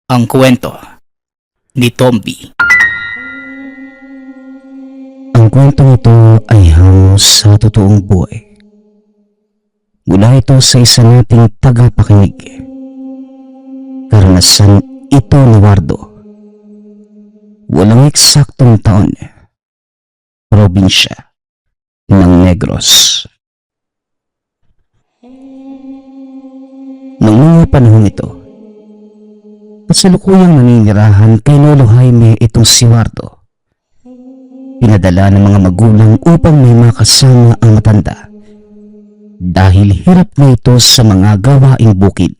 Ang kwento ni Tomby. Ang kwentong ito ay hango sa totoong buhay. Mula ito sa isa nating tagapakinig. Karanasan ito ni Wardo. Walang eksaktong taon. Probinsya ng Negros. Noong mga panahon ito, kasalukuyang naninirahan kay Lolo Jaime itong si Wardo. Pinadala ng mga magulang upang may makasama ang matanda dahil hirap na ito sa mga gawaing bukid.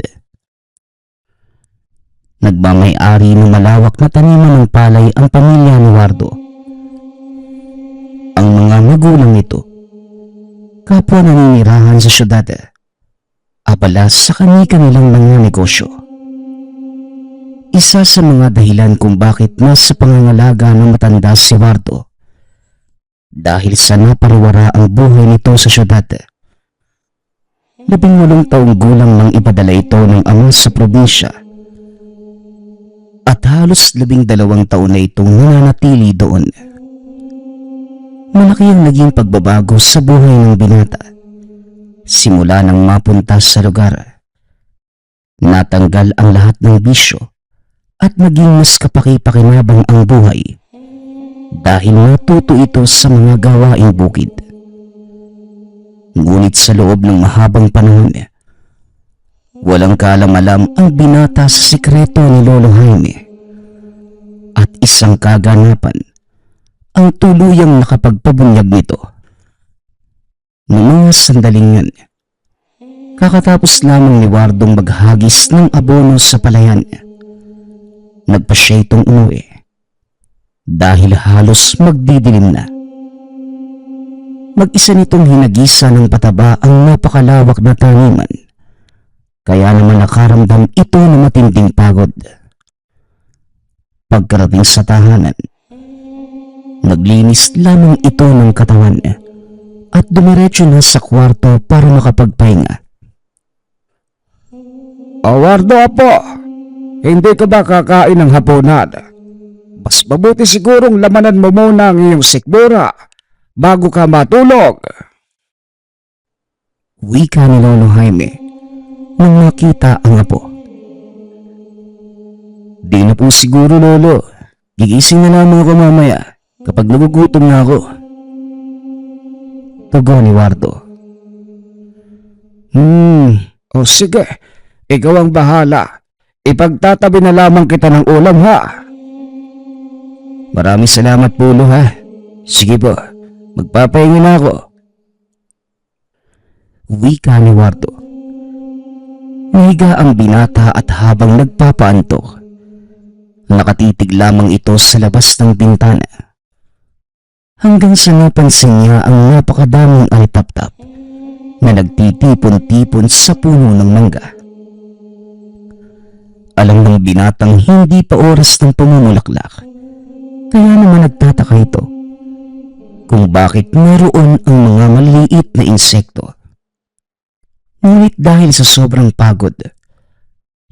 Nagmamay-ari ng malawak na taniman ng palay ang pamilya ni Wardo. Ang mga magulang nito, kapwa naninirahan sa syudad, abala sa kani-kanilang mga negosyo. Isa sa mga dahilan kung bakit nasa pangangalaga ng matanda si Wardo dahil sa napariwara ang buhay nito sa syudad. 18 taong gulang nang ipadala ito ng ama sa probinsya at halos 12 taon na itong nananatili doon. Malaki ang naging pagbabago sa buhay ng binata simula nang mapunta sa lugar. Natanggal ang lahat ng bisyo at naging mas kapaki-pakinabang ang buhay dahil natuto ito sa mga gawaing bukid. Ngunit sa loob ng mahabang panahon, walang kaalam-alam ang binata sa sikreto ni Lolo Jaime at isang kaganapan ang tuluyang nakapagpabunyag nito. Noong mga sandaling yun, kakatapos lamang ni Wardong maghagis ng abono sa palayan, nagpa siya itong umuwi dahil halos magdidilim na. Mag-isa nitong hinagisa ng pataba ang napakalawak na taniman, kaya naman nakaramdam ito ng matinding pagod. Pagkarating sa tahanan, naglinis lamang ito ng katawan at dumiretso na sa kwarto para makapagpahinga. Wardo apo, hindi ka ba kakain ng hapunan? Mas mabuti sigurong lamanan mo muna ang iyong sikmura bago ka matulog. Wika ni Lolo Jaime nang makita ang apo. Di na po siguro, Lolo. Gigising na lamang ako mamaya kapag nagugutom na ako. Tugon ni Wardo. O sige, ikaw ang bahala. Ipagtatabi na lamang kita ng ulam ha. Maraming salamat po, Lolo, ha. Sige po, magpapahinga na ako. Wika ni Wardo. Nahiga ang binata at habang nagpapaantok, nakatitig lamang ito sa labas ng bintana. Hanggang sa napansin niya ang napakadaming alitap-tap na nagtitipon-tipon sa puno ng mangga. Alam ng binatang hindi pa oras ng pamumulaklak, kaya naman nagtataka ito kung bakit naroon ang mga maliliit na insekto. Ngunit dahil sa sobrang pagod,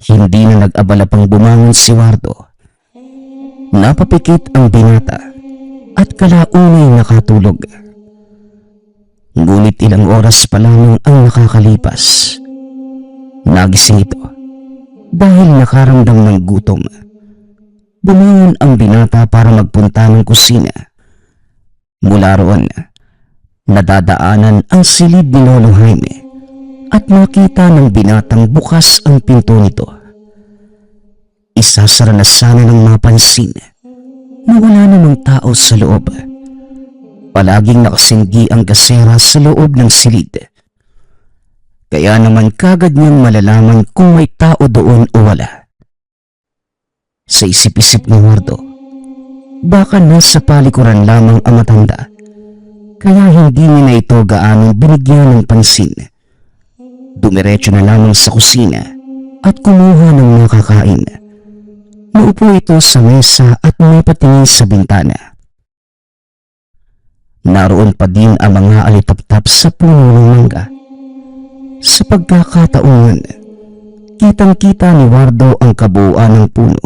hindi na nag-abala pang bumangon si Wardo. Napapikit ang binata at kalaunay nakatulog. Ngunit ilang oras pa lamang ang nakakalipas. Nagising ito dahil nakaramdam ng gutom. Bumangon ang binata para magpunta ng kusina. Mula roon, nadadaanan ang silid ni Lolo Jaime at makita ng binatang bukas ang pinto nito. Isasara na sana ng mapansin na wala namang tao sa loob. Palaging nakasinggi ang gasera sa loob ng silid. Kaya naman kagad niyang malalaman kung may tao doon o wala. Sa isip-isip ni Wardo, baka nasa palikuran lamang ang matanda, kaya hindi niya na ito gaanong binigyan ng pansin. Dumiretso na lamang sa kusina at kumuha ng makakain. Naupo ito sa mesa at may patingin sa bintana. Naroon pa din ang mga alitap-tap sa puno ng mangga. Sa pagkakataon, Kitang-kita ni Wardo ang kabuuan ng puno.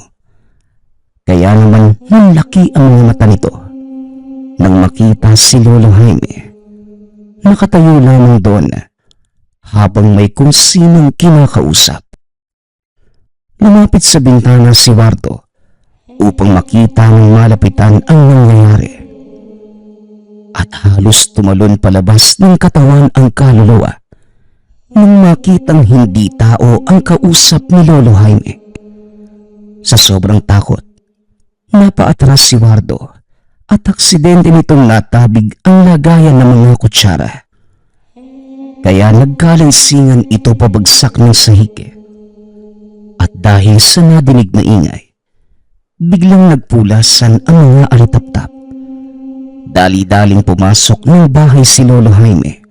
Kaya naman nanlaki ang mga mata nito nang makita si Lolo Jaime. Nakatayo lamang doon habang may kung sinong kinakausap. Lumapit sa bintana si Wardo upang makita ng malapitan ang nangyayari. At halos tumalon palabas ng katawan ang kaluluwa nang makitang hindi tao ang kausap ni Lolo Jaime. Sa sobrang takot, napaatras si Wardo at aksidente nitong natabig ang lagayan ng mga kutsara. Kaya nagkalansingan ito pabagsak ng sahig. At dahil sa nadinig na ingay, biglang nagpulasan ang mga alitap-tap. Dali-daling pumasok ng bahay si Lolo Jaime.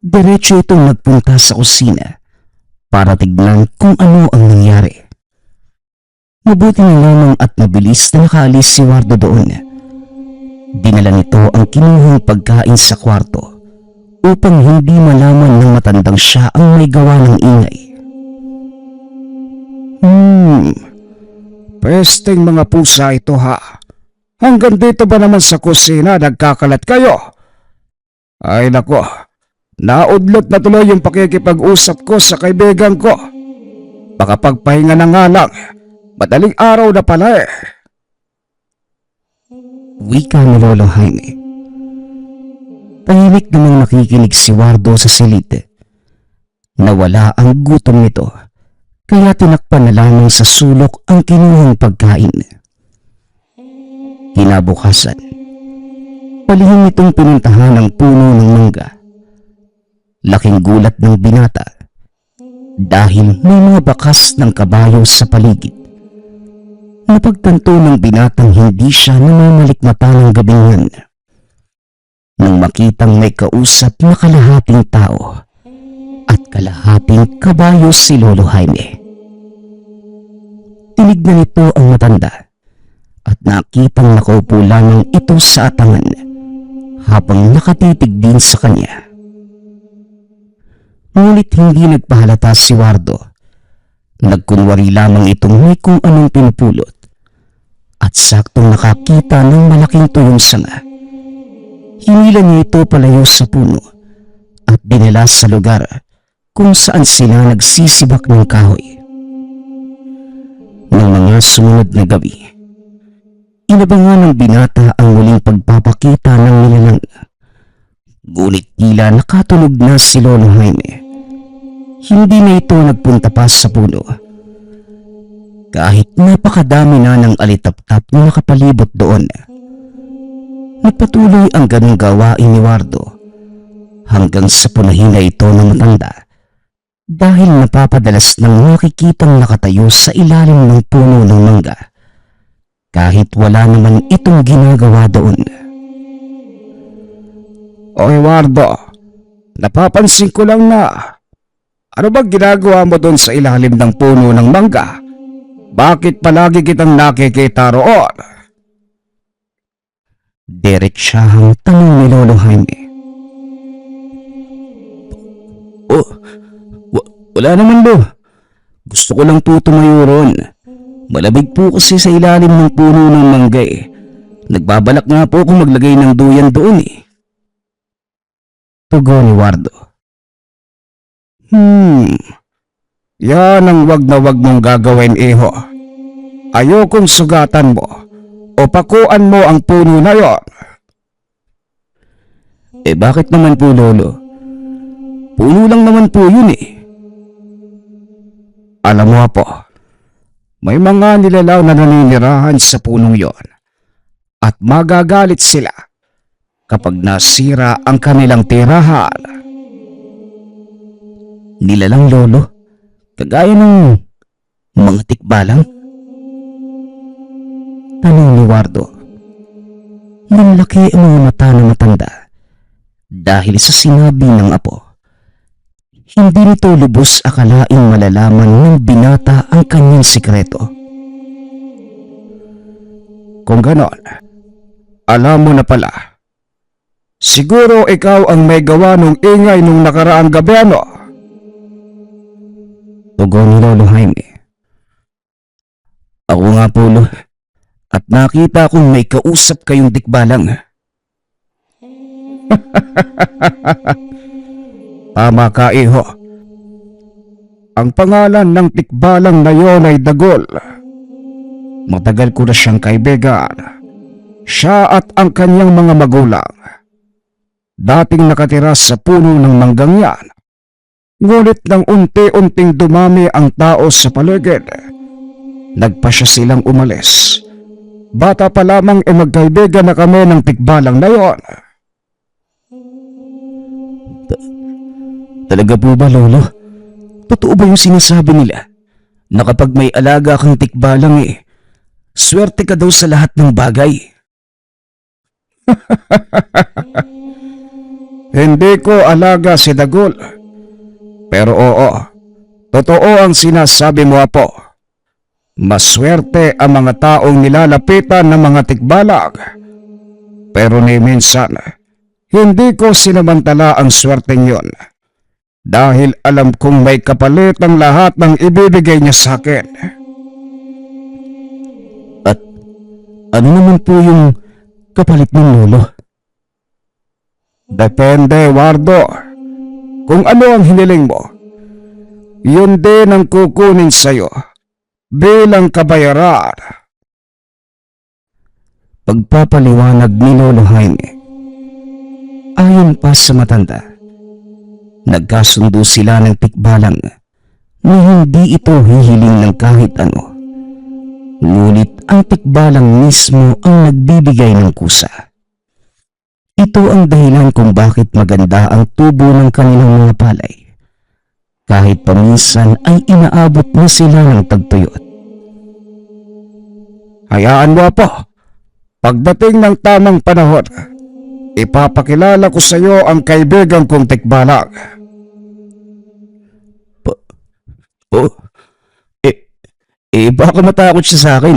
Diretso itong nagpunta sa kusina para tignan kung ano ang nangyari. Mabuti na lamang at mabilis na nakaalis si Wardo doon. Dinala nito ang kinuhang pagkain sa kwarto upang hindi malaman ng matandang siya ang may gawa ng ingay. Pwesteng mga pusa ito ha. Hanggang dito ba naman sa kusina nagkakalat kayo? Ay nako, naudlot na tuloy yung pakikipag-usap ko sa kaibigan ko. Baka pagpahinga na nga lang, madaling araw na pala eh. Wika ni Lolo Jaime. Tahimik namang nakikinig si Wardo sa silid. Nawala ang gutom nito, kaya tinakpan na lamang sa sulok ang kinuhang pagkain. Kinabukasan, palihim itong pinuntahan ang puno ng mangga. Laking gulat ng binata dahil may mga bakas ng kabayo sa paligid. Napagtanto ng binatang hindi siya namamalikmata ng gabing yan. Nang makitang may kausap na kalahating tao at kalahating kabayo si Lolo Jaime. Tinignan nito ang matanda at nakitang nakaupo lamang ito sa atangan habang nakatitig din sa kanya. Ngunit hindi nagpahalata si Wardo. Nagkunwari lamang itong may kung anong pinupulot at saktong nakakita ng malaking tuyong sanga. Hinila niya ito palayo sa puno at dinala sa lugar kung saan sila nagsisibak ng kahoy. Ng mga sumunod na gabi, inabangan ng binata ang muling pagpapakita ng nilalang. Ngunit tila nakatulog na si Lolo Jaime. Hindi na ito nagpunta pa sa puno. Kahit napakadami na ng alitap-tap na nakapalibot doon. Nagpatuloy ang ganong gawain ni Wardo hanggang sa punahin na ito ng matanda dahil napapadalas nang nakikitang nakatayo sa ilalim ng puno ng mangga kahit wala naman itong ginagawa doon. Oy Wardo, napapansin ko lang na ano ba ginagawa mo doon sa ilalim ng puno ng mangga? Bakit palagi kitang nakikita roon? Diretsahang tanong ni Lolo Jaime. Wala naman bo. Gusto ko lang po tumayo ron. Malamig po kasi sa ilalim ng puno ng mangga eh. Nagbabalak nga po akong maglagay ng duyan doon eh. Tugon ni Wardo. Yan ang wag na wag mong gagawin, iho. Ayokong sugatan mo o pakuan mo ang puno na yon. Eh bakit naman po lolo? Puno lang naman po yun eh. Alam mo po, may mga nilalaw na naninirahan sa punong yon at magagalit sila kapag nasira ang kanilang tirahan. Nilalang lolo? Kagaya ng mga tikbalang? Tanong ni Wardo. Nanlaki ang mga mata ng matanda dahil sa sinabi ng apo. Hindi nito lubos akalaing malalaman ng binata ang kanyang sikreto. Kung ganon, alam mo na pala. Siguro ikaw ang may gawa ng ingay nung nakaraang gabi ano? Tugon tugon ni Lolo Jaime. Ako nga po, Lo, at nakita kong may kausap kayong tikbalang. Tama ka, iho. Ang pangalan ng tikbalang na yon ay Dagol. Matagal ko na siyang kaibigan. Siya at ang kanyang mga magulang. Dating nakatira sa puno ng manggang yan. Ngunit nang unti-unting dumami ang tao sa paligid, nagpa siya silang umalis. Bata pa lamang magkaibigan na kami ng tikbalang na yon. Talaga po ba, Lolo? Totoo ba yung sinasabi nila na kapag may alaga kang tikbalang swerte ka daw sa lahat ng bagay? Hindi ko alaga si Dagol. Pero oo, totoo ang sinasabi mo, Apo. Maswerte ang mga taong nilalapitan ng mga tikbalang. Pero ni minsan, hindi ko sinamantala ang swerteng yon. Dahil alam kong may kapalit ang lahat ng ibibigay niya sa akin. At ano naman po yung kapalit ng Lolo? Depende, Wardo. Kung ano ang hiniling mo, yun din ang kukunin sa'yo bilang kabayaran. Pagpapaliwanag ni Lolo Jaime. Ayon pa sa matanda, nagkasundo sila ng tikbalang na hindi ito hihiling ng kahit ano. Ngunit ang tikbalang mismo ang nagbibigay ng kusa. Ito ang dahilan kung bakit maganda ang tubo ng kanilang mga palay. Kahit paminsan ay inaabot na sila ng tagtuyot. Hayaan mo, Apo. Pagdating ng tamang panahon, ipapakilala ko sa iyo ang kaibigan kong tikbalang. Baka matakot siya sa akin.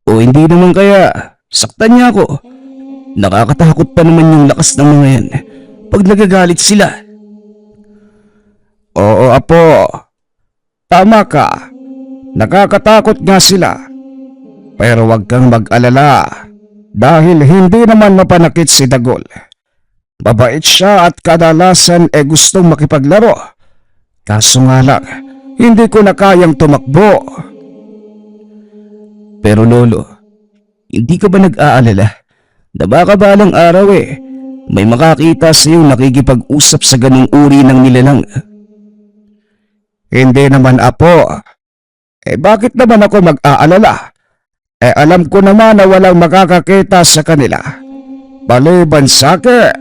O hindi naman kaya saktan niya ako. Nakakatakot pa naman yung lakas ng mga yan pag nagagalit sila. Oo, Apo. Tama ka. Nakakatakot nga sila. Pero wag kang mag-alala dahil hindi naman mapanakit si Dagol. Mabait siya at kadalasan gustong makipaglaro. Kaso nga lang, hindi ko na kayang tumakbo. Pero Lolo, hindi ka ba nag-aalala na baka balang araw may makakita sa iyo nakikipag-usap sa ganung uri ng nilalang? Hindi naman, Apo. Bakit naman ako mag-aalala? Alam ko naman na walang makakakita sa kanila. Maliban sa akin.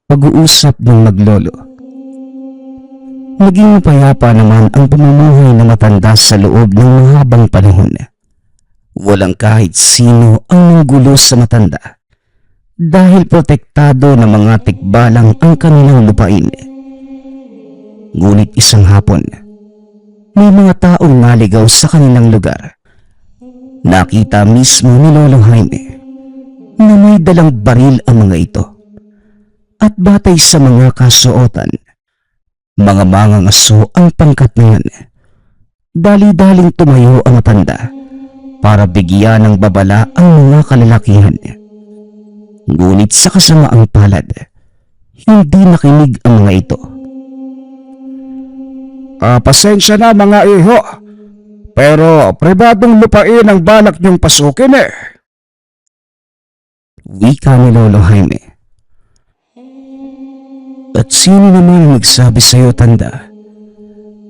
Pag-uusap ng maglolo. Maging payapa naman ang pamumuhay na matanda sa loob ng mahabang panahon. Walang kahit sino ang nanggulo sa matanda dahil protektado ng mga tikbalang ang kanilang lupain. Ngunit isang hapon, may mga taong naligaw sa kanilang lugar. Nakita mismo ni Lolo Jaime na may dalang baril ang mga ito. At batay sa mga kasuotan, mga mangangaso ang pangkat na yan. Dali-daling tumayo ang matanda para bigyan ng babala ang mga kalalakihan. Ngunit sa kasamaang palad, hindi nakinig ang mga ito. Pasensya na, mga iho. Pero pribadong lupain ang balak niyong pasukin Wika ni Lolo Jaime. At sino naman nagsabi sa iyo, tanda?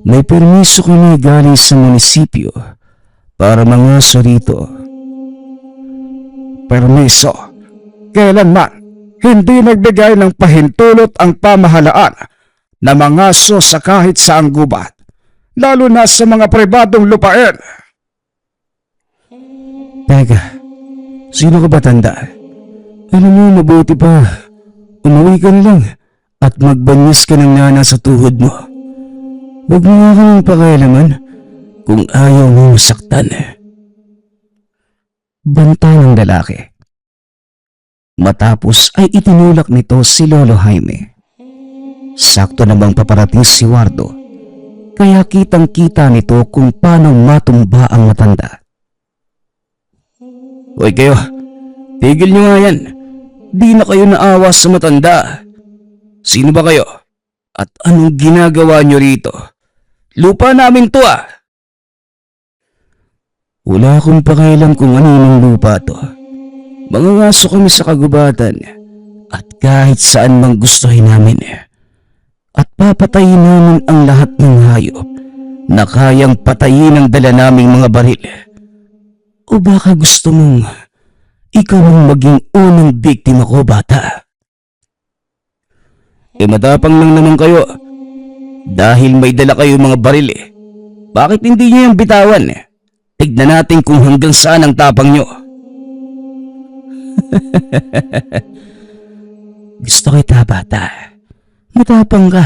May permiso kami galing sa munisipyo para mangaso rito. Permiso? Kailanman hindi nagbigay ng pahintulot ang pamahalaan na mangaso sa kahit saang gubat, lalo na sa mga pribadong lupain. Teka, sino ka ba, tanda? Alam mo, mabuti pa. Umuwi ka na lang at magbanyas ka ng nana sa tuhod mo. Huwag mo nga kaming pakialaman kung ayaw mo saktan. Banta ng lalaki. Matapos ay itinulak nito si Lolo Jaime. Sakto namang paparating si Wardo, kaya kitang-kita nito kung paano matumba ang matanda. Hoy kayo, tigil nyo nga yan. Di na kayo naawa sa matanda. Sino ba kayo? At anong ginagawa nyo rito? Lupa namin to ah! Wala akong pakialam kung aninong lupa to. Mangangaso kami sa kagubatan at kahit saan mang gustuhin namin. At papatayin namin ang lahat ng hayop na kayang patayin ang dala naming mga baril. O baka gusto mong ikaw ang maging unang biktima ko, bata? Matapang lang naman kayo. Dahil may dala kayo mga baril Bakit hindi nyo yung bitawan? Tignan natin kung hanggang saan ang tapang nyo. Gusto kita, bata. Matapang ka.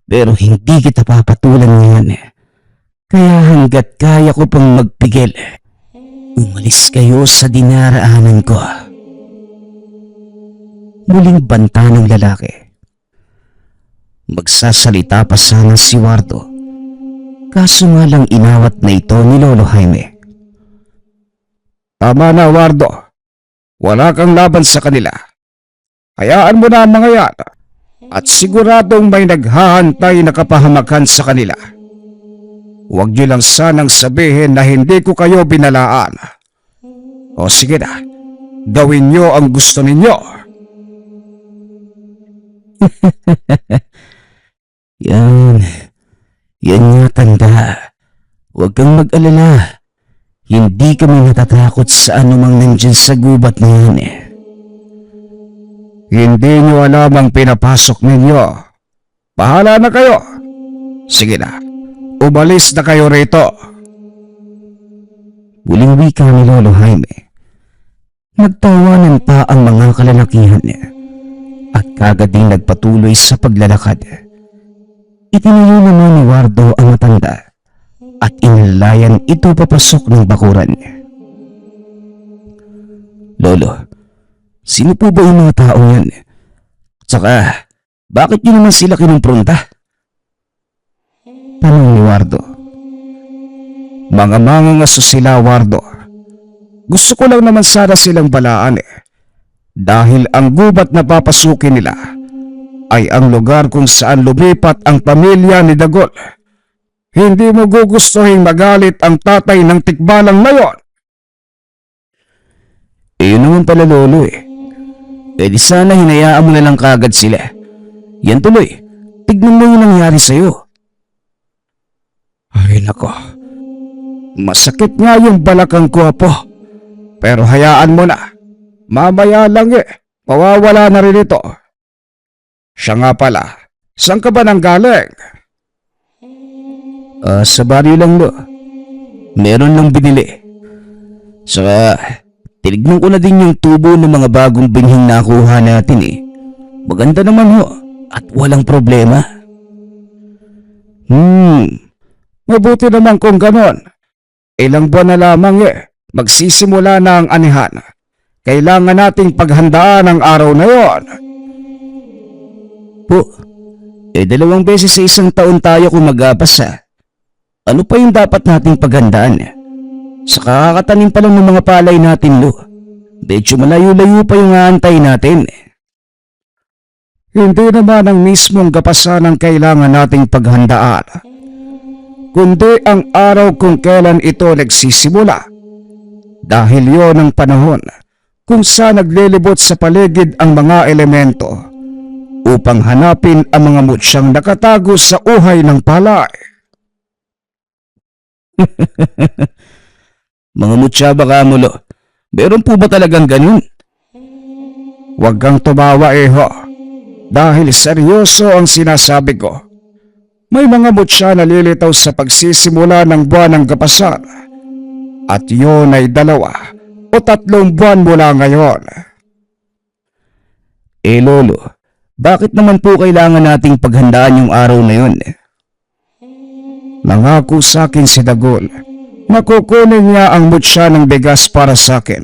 Pero hindi kita papatulan ngayon. Kaya hanggat kaya ko pang magpigil, umalis kayo sa dinaraanan ko. Muling banta ng lalaki. Magsasalita pa sana si Wardo, kaso nga lang inawat na ito ni Lolo Jaime. Tama na, Wardo. Wala kang laban sa kanila. Hayaan mo na ang mga yan at siguradong may naghahantay na kapahamakan sa kanila. Huwag niyo lang sanang sabihin na hindi ko kayo binalaan. O sige na, gawin niyo ang gusto ninyo. Yan nga, tanda. Huwag kang mag-alala. Hindi kami natatakot sa anumang nandyan sa gubat na yan. Hindi niyo alam ang pinapasok ninyo. Bahala na kayo. Sige na, umalis na kayo rito. Muling wika ni Lolo Jaime. Nagtawanan pa ang mga kalalakihan at kagad din nagpatuloy sa paglalakad. Itinayo naman ni Wardo ang matanda at inalayan ito papasok ng bakuran. Lolo, sino po ba yung mga taong yan? Tsaka, bakit nyo naman sila kinumpronta? Tanong ni Wardo. Mga mangangaso sila, Wardo. Gusto ko lang naman sana silang balaan dahil ang gubat na papasukin nila ay ang lugar kung saan lumipat ang pamilya ni Dagol. Hindi mo gugustuhin magalit ang tatay ng tikbalang na yon. Yun naman pala, Lolo di sana hinayaan mo na lang kagad sila. Yan tuloy, tignan mo yung nangyari sa'yo. Ay nako, masakit nga yung balakang ko, Apo. Pero hayaan mo na. Mamaya lang mawawala na rin ito. Siya nga pala, saan ka ba nang galing? Sa baryo lang, Lo. Meron lang binili. Saka, tinignan ko na din yung tubo ng mga bagong binhing nakuha natin Maganda naman at walang problema. Mabuti naman kung ganon. Ilang buwan na lamang magsisimula na ang anihan. Kailangan nating paghandaan ang araw na yon. Po, 2 beses sa isang taon tayo kumagapasa. Ano pa yung dapat nating paghandaan? Sa kakatanim pa lang ng mga palay natin, Lo. Medyo malayo-layo pa yung aantay natin. Hindi naman ang mismong gapasan ang kailangan nating paghandaan, kundi ang araw kung kailan ito nagsisimula. Dahil yon ang panahon kung saan naglilibot sa paligid ang mga elemento upang hanapin ang mga mutsyang nakatago sa uhay ng palay. Mga mutya ba ka mo, Lo? Meron po ba talagang ganun? Huwag kang tumawa, Eho. Dahil seryoso ang sinasabi ko. May mga mutya na lilitaw sa pagsisimula ng buwan ng kapasan. At yun ay 2 o 3 buwan mula ngayon. Lolo, bakit naman po kailangan nating paghandaan yung araw na yun? Nangako sa akin si Dagol. Makukunin niya ang mutya ng bigas para sa akin.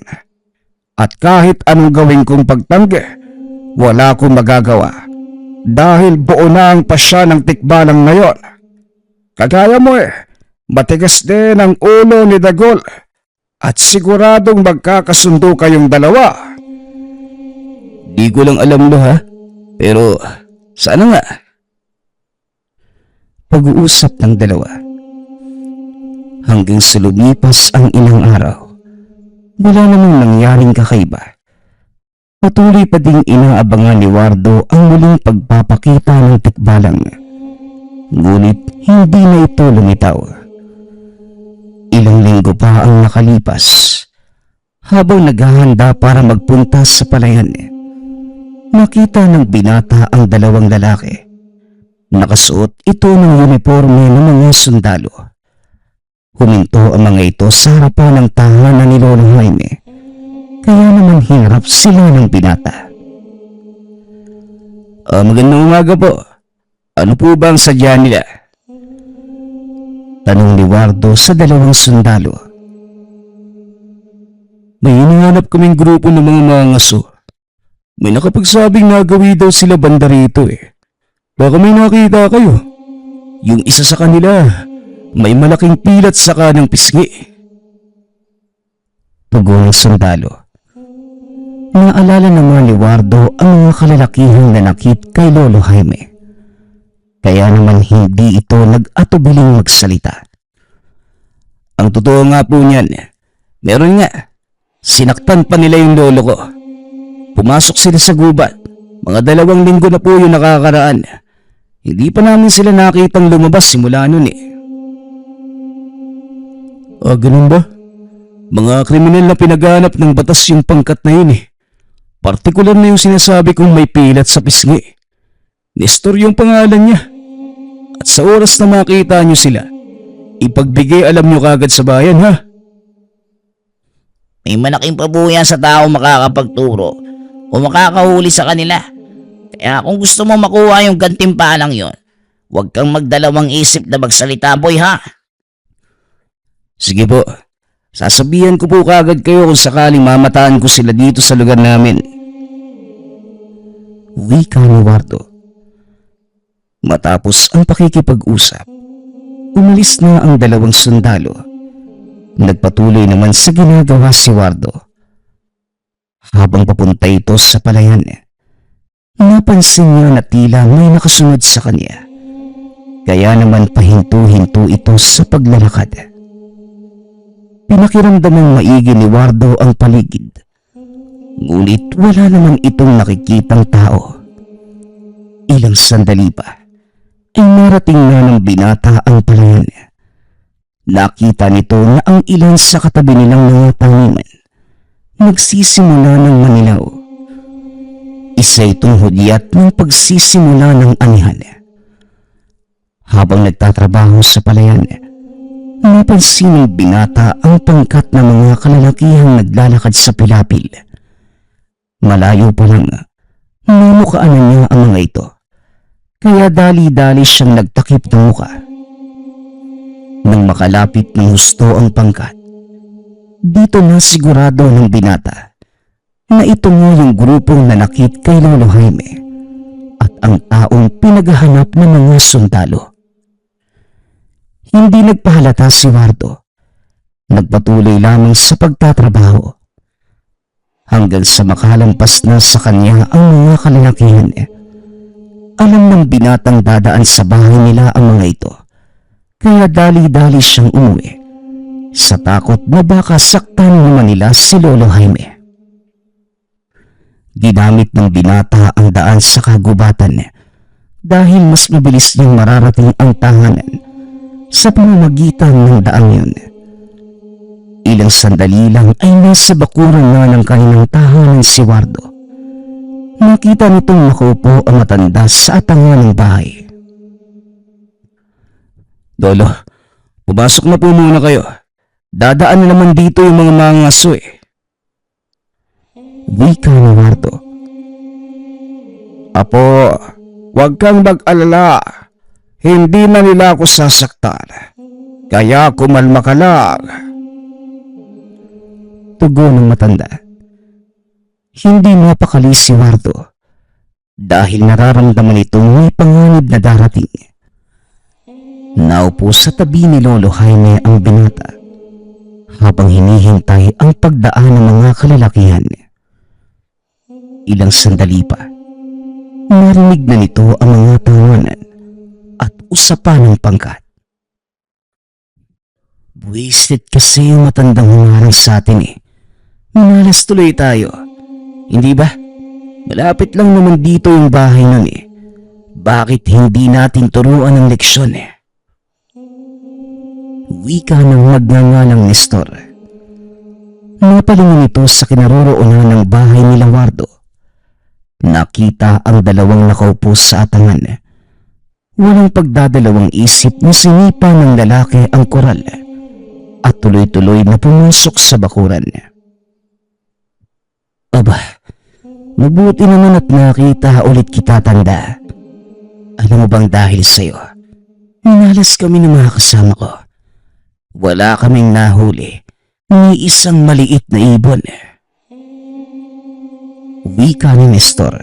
At kahit anong gawin kong pagtanggi, wala akong magagawa dahil buo na ang pasya ng tikbalang ngayon. Kagaya mo matigas din ang ulo ni Dagol at siguradong magkakasundo kayong dalawa. Di ko lang alam lo ha, pero sana nga. Pag-uusap ng dalawa. Hanggang sa lumipas ang ilang araw, wala namang nangyaring kakaiba. Patuloy pa ding inaabangan ni Wardo ang muling pagpapakita ng tikbalang. Ngunit hindi na ito lumitaw. Ilang linggo pa ang nakalipas. Habang naghahanda para magpunta sa palayan, nakita ng binata ang dalawang lalaki. Nakasuot ito ng uniforme ng mga sundalo. Huminto ang mga ito sa harapan ng tahanan ni Lolo Jaime. Kaya naman hinarap sila ng binata. Magandang umaga po. Ano po ba ang sadya nila? Tanong ni Wardo sa dalawang sundalo. May hinahanap kaming grupo ng mga mangaso. May nakapagsabing nagawi daw sila banda rito Baka may nakita kayo. Yung isa sa kanila, may malaking pilat sa kanang pisngi. Tugon ng sundalo. Naalala naman ni Wardo ang mga kalalakihang nanakit kay Lolo Jaime. Kaya naman hindi ito nag-atubiling magsalita. Ang totoo nga po niyan, meron nga. Sinaktan pa nila yung lolo ko. Pumasok sila sa gubat. Mga 2 linggo na po yung nakakaraan. Hindi pa namin sila nakitang lumabas simula nun Ganun ba? Mga kriminal na pinaghanap ng batas yung pangkat na yun Partikular na yung sinasabi kong may pilat sa pisngi. Nestor yung pangalan niya. At sa oras na makita nyo sila, ipagbigay alam nyo kagad sa bayan ha. May malaking pabuya sa tao makakapagturo o makakahuli sa kanila. Kaya kung gusto mo makuha yung gantimpalang yon, huwag kang magdalawang isip na magsalita, boy ha. Sige po, sasabihan ko po kagad kayo kung sakaling mamataan ko sila dito sa lugar namin. Wika ni Wardo. Matapos ang pakikipag-usap, umalis na ang dalawang sundalo. Nagpatuloy naman sa ginagawa si Wardo. Habang papunta ito sa palayan, napansin niya na tila may nakasunod sa kanya. Kaya naman pahinto-hinto ito sa paglalakad. Pinakiramdamang maigi ni Wardo ang paligid. Ngunit wala naman itong nakikitang tao. Ilang sandali pa ay narating na ng binata ang palayan. Nakita nito na ang ilan sa katabi nilang mga taniman nagsisimula ng manilaw. Isa itong hudyat ng pagsisimula ng anihan. Habang nagtatrabaho sa palayan, napansin ng binata ang pangkat ng mga kalalakihang naglalakad sa pilapil. Malayo pa lang, namukaan na niya ang mga ito. Kaya dali-dali siyang nagtakip ng muka. Nang makalapit ng husto ang pangkat, dito na sigurado ng binata na ito nga yung grupong nanakit kay Lolo Jaime at ang taong pinaghahanap ng mga sundalo. Hindi nagpahalata si Wardo. Nagpatuloy lamang sa pagtatrabaho hanggang sa makalampas na sa kanya ang mga kalalakihan. Alam ng binatang dadaan sa bahay nila ang mga ito, kaya dali-dali siyang umuwi sa takot na baka saktan naman nila si Lolo Jaime. Ginamit ng binata ang daan sa kagubatan dahil mas mabilis niyang mararating ang tahanan sa pamamagitan ng daan yun. Ilang sandali lang ay nasa bakuran na ng kanilang tahanan si Wardo. Nakita nitong nakaupo ang matanda sa atangan ng bahay. Lolo, pumasok na po muna kayo. Dadaan na naman dito yung mga mangaso Wika ni Wardo. Apo, huwag kang mag-alala. Hindi na nila ako sasaktan. Kaya kumalma ka lang. Tugon ng matanda. Hindi mapakali si Wardo. dahil nararamdaman itong may panganib na darating. Naupo sa tabi ni Lolo Jaime ang binata habang hinihintay ang pagdaan ng mga kalalakihan. Ilang sandali pa, narinig na nito ang mga tawanan at usapan ng pangkat. Buwisit kasi yung matandang humarang sa atin eh. Minalas tuloy tayo. Hindi ba? Malapit lang naman dito yung bahay nun eh. Bakit hindi natin turuan ng leksyon eh? Wika ng nagngangalang Nestor. Napalingin ito sa kinaroroonan ng bahay ni Lawardo. Nakita ang dalawang nakaupo sa atangan. Walang pagdadalawang isip na sinipa ng lalaki ang koral at tuloy-tuloy na pumasok sa bakuran. Aba, mabuti naman at nakita ulit kita, tanda. Alam mo bang dahil sa'yo, minalas kami ng mga kasama ko. Wala kaming nahuli ni isang maliit na ibon. Wika ni Nestor.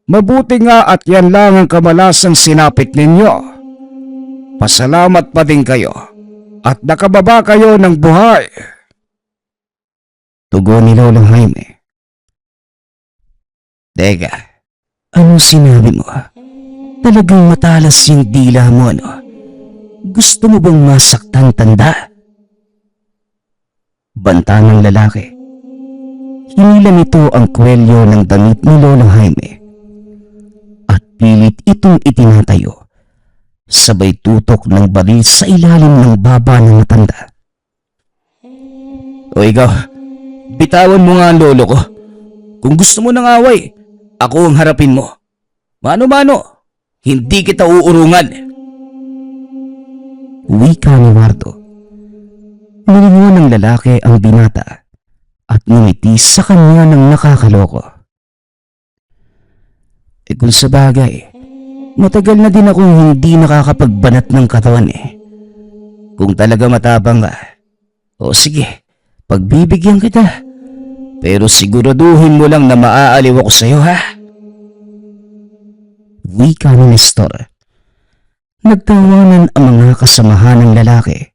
Mabuti nga at yan lang ang kamalasang sinapit ninyo. Pasalamat pa din kayo at nakababa kayo ng buhay. Tugon ni Lolo Jaime. Teka, ano sinabi mo? Talagang matalas yung dila mo, ano? Gusto mo bang masaktan, tanda? Banta ng lalaki. Hinila nito ang kwelyo ng damit ni Lolo Jaime at pilit itong itinatayo, sabay tutok ng baril sa ilalim ng baba ng matanda. O ikaw, bitawan mo nga ang lolo ko. Kung gusto mo ng away, ako ang harapin mo. Mano-mano, hindi kita uurungan. Wika ni Wardo. Nilingon ng lalaki ang binata at ngumiti sa kanya ng nakakaloko. Kung sa bagay, matagal na din akong hindi nakakapagbanat ng katawan eh. Kung talaga matapang ka, o sige, pagbibigyan kita. Pero siguraduhin mo lang na maaaliw ako sa'yo, ha? Wika ni Nestor. Nagtawanan ang mga kasamahan ng lalaki.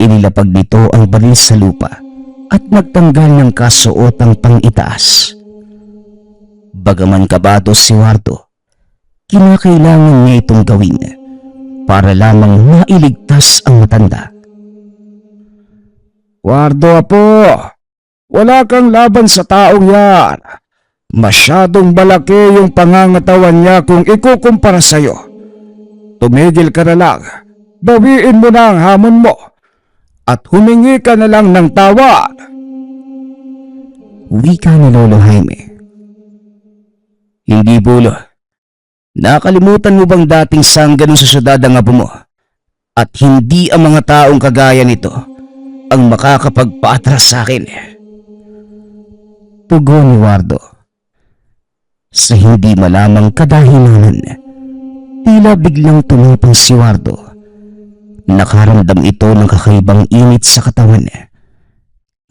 Inilapag nito ang baril sa lupa at nagtanggal ng kasuotang pang-itaas. Bagaman kabado si Wardo, kinakailangan niya itong gawin para lamang mailigtas ang matanda. Wardo, apo, wala kang laban sa taong yan. Masyadong malaki yung pangangatawan niya kung ikukumpara sa'yo. Tumigil ka na lang, bawiin mo na ang hamon mo, at humingi ka na lang ng tawad. Wika ni Lolo Jaime. Hindi, Bulo. Nakalimutan mo bang dating sangganong sa syudad ang apo mo? At hindi ang mga taong kagaya nito ang makakapagpaatras sa akin. Tugon ni Wardo. Sa hindi malamang kadahilanan, tila biglang tumapang si Wardo. Nakaramdam ito ng kakaibang init sa katawan.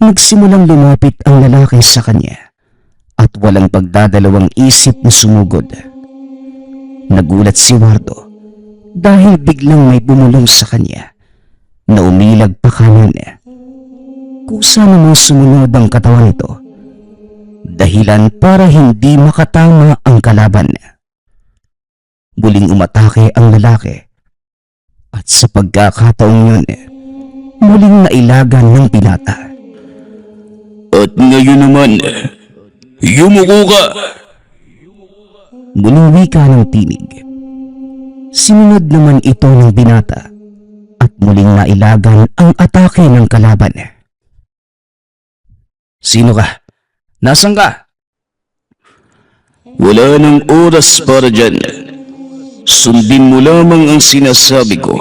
Nagsimulang lumapit ang lalaki sa kanya at walang pagdadalawang isip na sumugod. Nagulat si Wardo dahil biglang may bumulong sa kanya na umilag pa kanan. Kusa namang sumunod ang katawan nito, dahilan para hindi makatama ang kalaban. Muling umatake ang lalaki at sa pagkakataong yun, muling nailagan ng binata. At ngayon naman, yumuko ka! Muling wika ng tinig. Sinunod naman ito ng binata at muling nailagan ang atake ng kalaban. Sino ka? Nasaan ka? Wala nang oras para dyan. Sundin mo lamang ang sinasabi ko.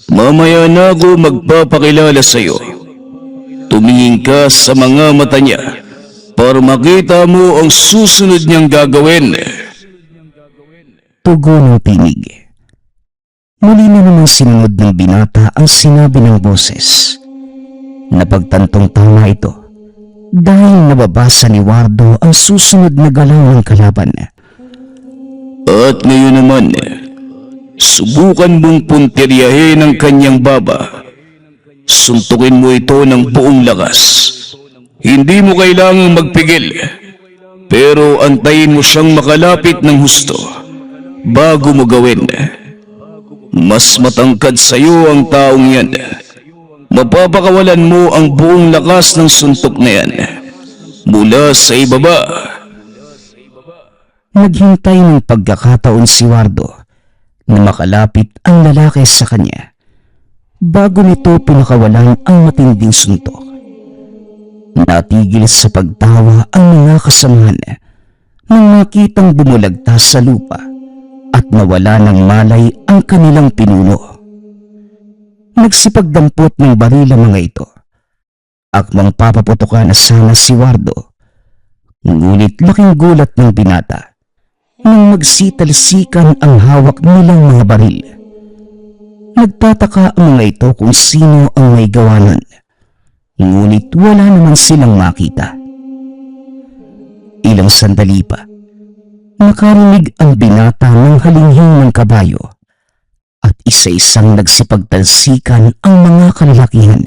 Mamaya na ako magpapakilala sa'yo. Tumingin ka sa mga mata niya para makita mo ang susunod niyang gagawin. Tugon ng tinig. Muli na naman sinunod ng binata ang sinabi ng boses. Napagtantong tama ito dahil nababasa ni Wardo ang susunod na galaw ng kalaban. At ngayon naman, subukan mong puntiryahin ang kanyang baba. Suntukin mo ito ng buong lakas. Hindi mo kailangang magpigil, pero antayin mo siyang makalapit ng husto bago mo gawin. Mas matangkad sa iyo ang taong yan. Mapapakawalan mo ang buong lakas ng suntok na yan mula sa ibaba. Naghintay ng pagkakataon si Wardo na makalapit ang lalaki sa kanya bago nito pinakawalan ang matinding suntok. Natigil sa pagtawa ang mga kasamahan nang makitang bumulagta sa lupa at nawala ng malay ang kanilang pinuno. Nagsipagdampot ng baril ang mga ito. Akmang papaputukan na sana si Wardo, ngunit laking gulat ng binata nang magsitalsikan ang hawak nilang mga baril. Nagtataka ang mga ito kung sino ang may gawa nun, ngunit wala naman silang makita. Ilang sandali pa, nakarinig ang binata ng halinghing ng kabayo at isa-isang nagsipagtalsikan ang mga kalalakihan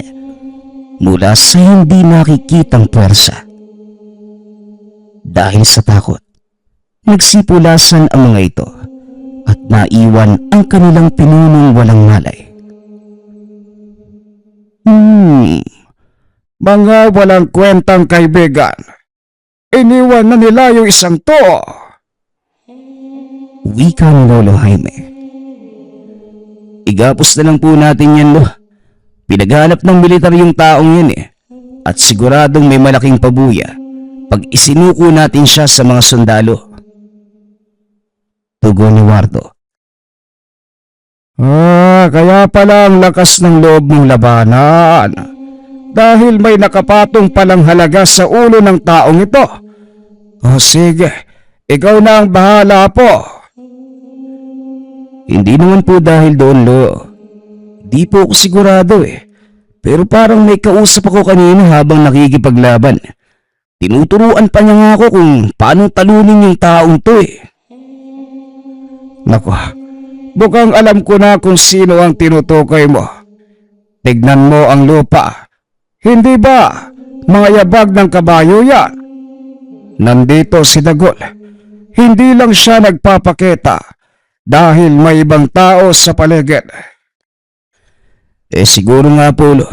mula sa hindi nakikitang puwersa. Dahil sa takot, nagsipulasan ang mga ito at naiwan ang kanilang pinunong walang malay. Mga walang kwentang kaibigan. Iniwan na nila yung isang to. Wika ni Lolo Jaime. Igapos na lang po natin yan, lo. Pinaghanap ng militar yung taong yun at siguradong may malaking pabuya pag isinuko natin siya sa mga sundalo. Tugon ni Wardo. Kaya pala ang lakas ng loob mong labanan. Dahil may nakapatong palang halaga sa ulo ng taong ito. Sige, ikaw na ang bahala po. Hindi naman po dahil doon, lo. Di po ako sigurado Pero parang may kausap ako kanina habang nakikipaglaban. Tinuturuan pa niya nga ako kung paano talunin yung taong to Nako, bukang alam ko na kung sino ang tinutukoy mo. Tignan mo ang lupa. Hindi ba mga yabag ng kabayo yan? Nandito si Dagol. Hindi lang siya nagpapakita dahil may ibang tao sa paligid. Siguro nga po, lo.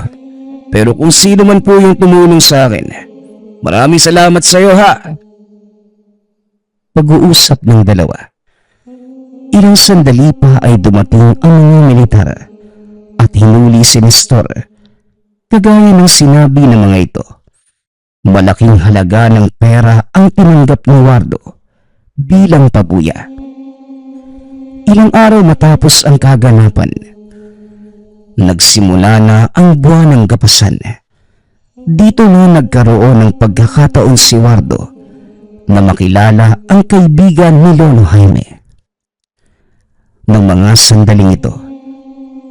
Pero kung sino man po yung tumulong sa akin, maraming salamat sa iyo, ha. Pag-uusap ng dalawa. Ilang sandali pa ay dumating ang mga militar at hinuli si Nestor. Kagaya ng sinabi ng mga ito, malaking halaga ng pera ang tinanggap ni Wardo bilang pabuya. Ilang araw matapos ang kaganapan, nagsimula na ang buwan ng Gapasan. Dito na nagkaroon ng pagkakataon si Wardo na makilala ang kaibigan ni Lolo Jaime. Ng mga sandaling ito,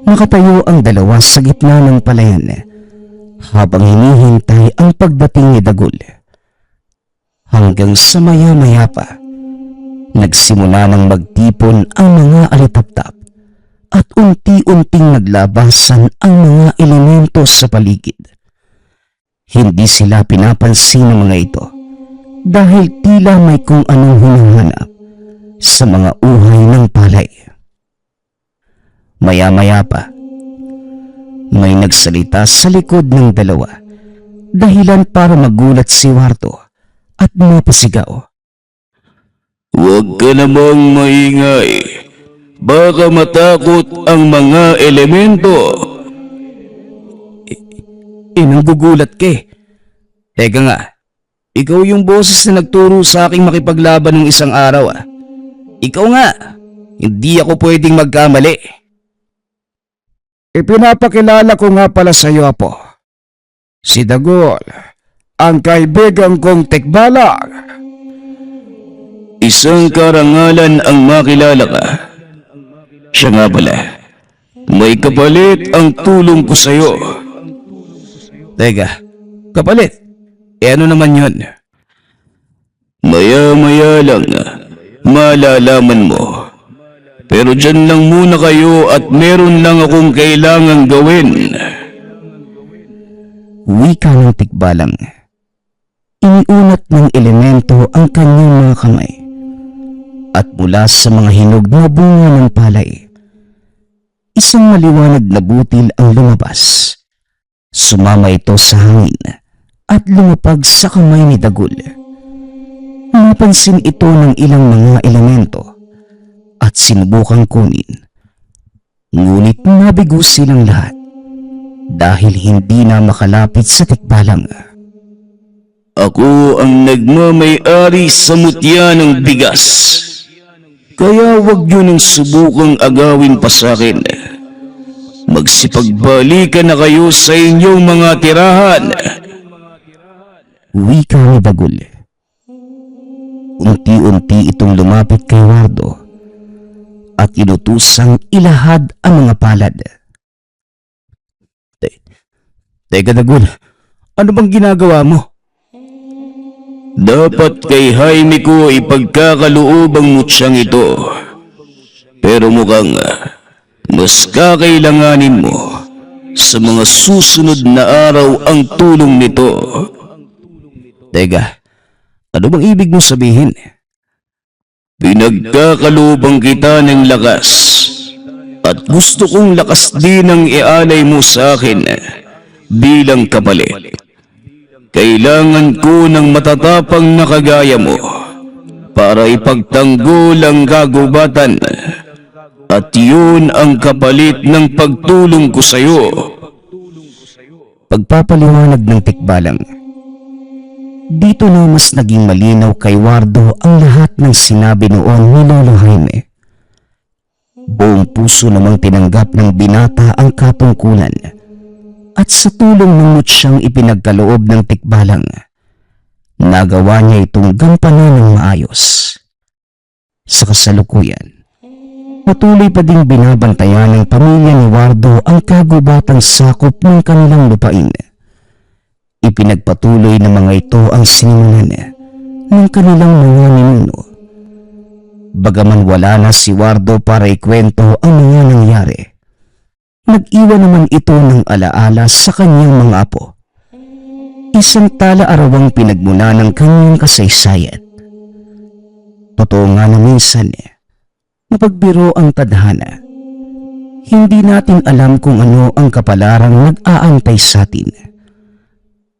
nakatayo ang dalawa sa gitna ng palayan habang hinihintay ang pagdating ni Dagol. Hanggang sa maya-maya pa, nagsimula ng magtipon ang mga alitaptap at unti-unting naglabasan ang mga elemento sa paligid. Hindi sila pinapansin ng mga ito dahil tila may kung anong hinahanap sa mga uhay ng palay. Maya-maya pa, may nagsalita sa likod ng dalawa, dahilan para magulat si Wardo at mapasigaw. Huwag ka namang maingay. Baka matakot ang mga elemento. Nanggugulat ka Teka nga, ikaw yung boses na nagturo sa aking makipaglaban ng isang araw. Ikaw nga, hindi ako pwedeng magkamali. Ipinapakilala ko nga pala sa iyo, Apo. Si Dagol, ang kaibigan kong tikbalang. Isang karangalan ang makilala ka. Siya nga pala, may kapalit ang tulong ko sa iyo. Teka, kapalit? ano naman yun? Maya-maya lang, malalaman mo. Pero dyan lang muna kayo at meron lang akong kailangang gawin. Wika ng tikbalang. Iniunat ng elemento ang kanyang mga kamay. At mula sa mga hinog na bunga ng palay, isang maliwanag na butil ang lumabas. Sumama ito sa hangin at lumapag sa kamay ni Dagul. Napansin ito ng ilang mga elemento at sinubukang kunin. Ngunit nabigo silang lahat dahil hindi na makalapit sa tikbalang. Ako ang nagmamay-ari sa mutya ng bigas. Kaya wag nyo nang subukang agawin pa sa akin. Magsipagbalikan na kayo sa inyong mga tirahan. Wika ni Dagul. Unti-unti itong lumapit kay Wardo at inutusang ilahad ang mga palad. Teka Dagul, ano bang ginagawa mo? Dapat kay Jaime ko ipagkakaloob ang mutyang ito. Pero mukhang mas kakailanganin mo sa mga susunod na araw ang tulong nito. Teka, ano bang ibig mong sabihin? Pinagkakalooban kita ng lakas at gusto kong lakas din ang ialay mo sa akin bilang kapalit. Kailangan ko ng matatapang na kagaya mo para ipagtanggol ang kagubatan at yun ang kapalit ng pagtulong ko sa iyo. Pagpapaliwanag ng tikbalang. Dito na mas naging malinaw kay Wardo ang lahat ng sinabi noon ni Lolo Jaime. Buong puso namang tinanggap ng binata ang katungkulan at sa tulong ng mutyang ipinagkaloob ng tikbalang, nagawa niya itong gampanan ng maayos. Sa kasalukuyan, patuloy pa ding binabantayan ng pamilya ni Wardo ang kagubatang sakop ng kanilang lupain. Ipinagpatuloy ng mga ito ang sinimulan ng kanilang mga ninuno. Bagaman wala na si Wardo para ikwento ang mga nangyari, nag-iwan naman ito ng alaala sa kanyang mga apo. Isang tala-arawang pinagmula ng kanyang kasaysayan. Totoo nga na minsan, mapagbiro ang tadhana. Hindi natin alam kung ano ang kapalarang nag-aantay sa atin.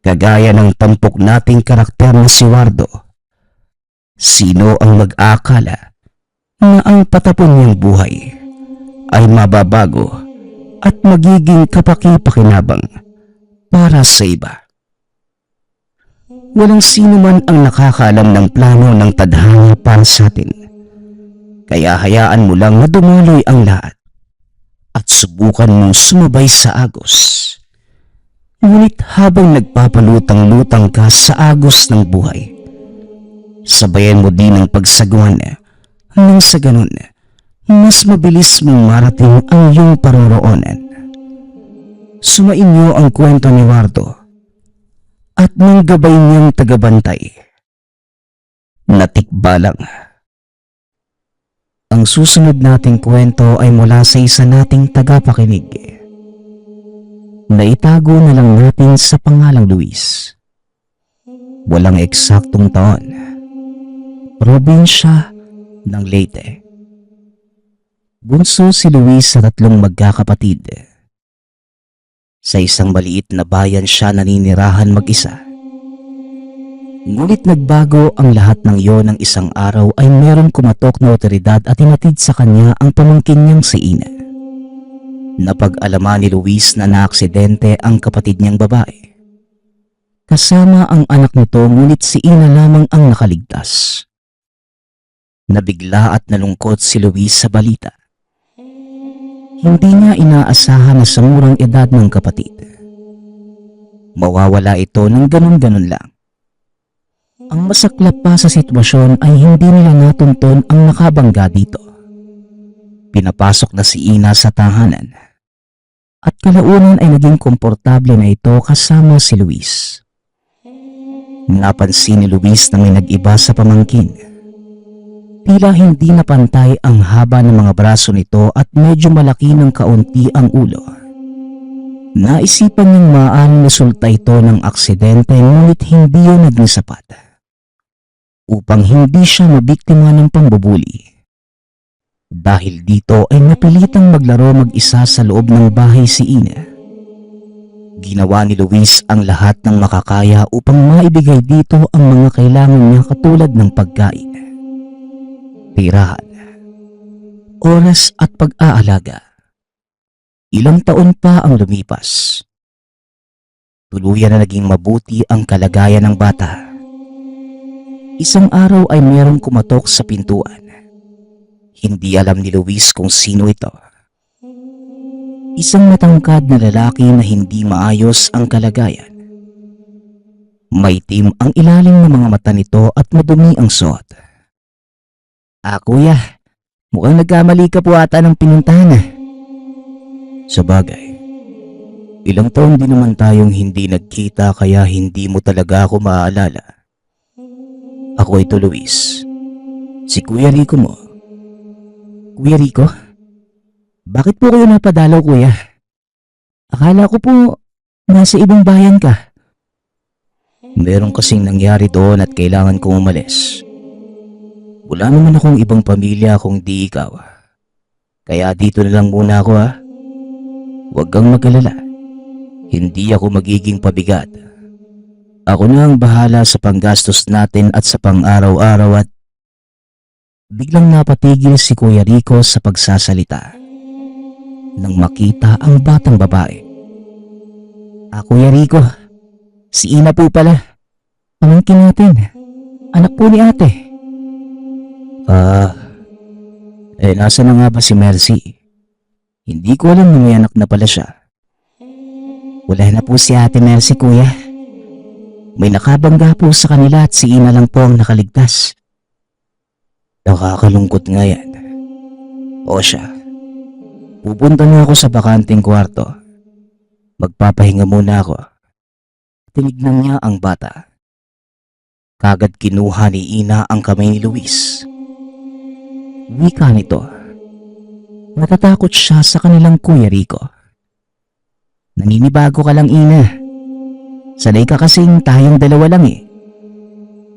Kagaya ng tampok nating karakter na si Wardo. Sino ang mag-akala na ang patapon niyang buhay ay mababago at magiging kapaki-pakinabang para sa iba? Walang sino man ang nakakaalam ng plano ng tadhana para sa atin. Kaya hayaan mo lang na dumaloy ang lahat at subukan mong sumabay sa agos. Ngunit habang nagpapalutang-lutang ka sa agos ng buhay, sabayan mo din ang pagsaguan nang sa ganun, mas mabilis mong marating ang iyong paroroonan. Sumainyo ang kwento ni Wardo at ng gabay niyang tagabantay. Natikbalang. Ang susunod nating kwento ay mula sa isa nating tagapakinig. Naitago na lang natin sa pangalang Luis. Walang eksaktong taon. Probinsya ng Leyte. Bunso si Luis sa 3 magkakapatid. Sa isang maliit na bayan siya naninirahan mag-isa. Ngunit nagbago ang lahat ng iyon ng isang araw ay meron kumatok na otoridad at inatid sa kanya ang pamangkin niyang si Ina. Napag-alaman ni Luis na naaksidente ang kapatid niyang babae. Kasama ang anak nito, ngunit si Ina lamang ang nakaligtas. Nabigla at nalungkot si Luis sa balita. Hindi niya inaasahan na sa murang edad ng kapatid, mawawala ito ng ganun-ganun lang. Ang masaklap pa sa sitwasyon ay hindi nila natunton ang nakabangga dito. Pinapasok na si Ina sa tahanan at kalaunan ay naging komportable na ito kasama si Luis. Napansin ni Luis na may nag-iba sa pamangkin. Tila hindi na pantay ang haba ng mga braso nito at medyo malaki ng kaunti ang ulo. Naisipan niyang maaaring resulta ito ng aksidente ngunit hindi yun naging sapat upang hindi siya mabiktima ng pambubuli. Dahil dito ay napilitang maglaro mag-isa sa loob ng bahay si Ina. Ginawa ni Luis ang lahat ng makakaya upang maibigay dito ang mga kailangan niya katulad ng pagkain, tirahan, oras at pag-aalaga. Ilang taon pa ang lumipas. Tuluyan na naging mabuti ang kalagayan ng bata. Isang araw ay merong kumatok sa pintuan. Hindi alam ni Luis kung sino ito. Isang matangkad na lalaki na hindi maayos ang kalagayan. Maitim ang ilalim ng mga mata nito at madumi ang suot. Kuya, mukhang nagkamali ka po ata ng pinuntahan. Sabagay, ilang taon din naman tayong hindi nagkita kaya hindi mo talaga ako maaalala. Ako ito, Luis. Si Kuya Rico mo. Kuya Rico? Bakit po kayo napadalaw, kuya? Akala ko po nasa ibang bayan ka. Meron kasing nangyari doon at kailangan kong umalis. Wala naman akong ibang pamilya kung di ikaw. Kaya dito na lang muna ako ha. Huwag kang mag-alala. Hindi ako magiging pabigat. Ako na ang bahala sa panggastos natin at sa pang-araw-araw at... Biglang napatigil si Kuya Rico sa pagsasalita nang makita ang batang babae. Kuya Rico, si Ina po pala. Pamangkin natin. Anak po ni ate. Nasa na nga ba si Mercy? Hindi ko alam na may anak na pala siya. Wala na po si ate Mercy, kuya. May nakabangga po sa kanila at si Ina lang po ang nakaligtas. Nakakalungkot nga yan. O siya. Pupunta na ako sa bakanting kwarto. Magpapahinga muna ako. Tinignan niya ang bata. Kagad kinuha ni Ina ang kamay ni Luis. Wika nito. Natatakot siya sa kanilang Kuya Rico. Naninibago ka lang, Ina. Sanay ka kasing tayong dalawa lang eh.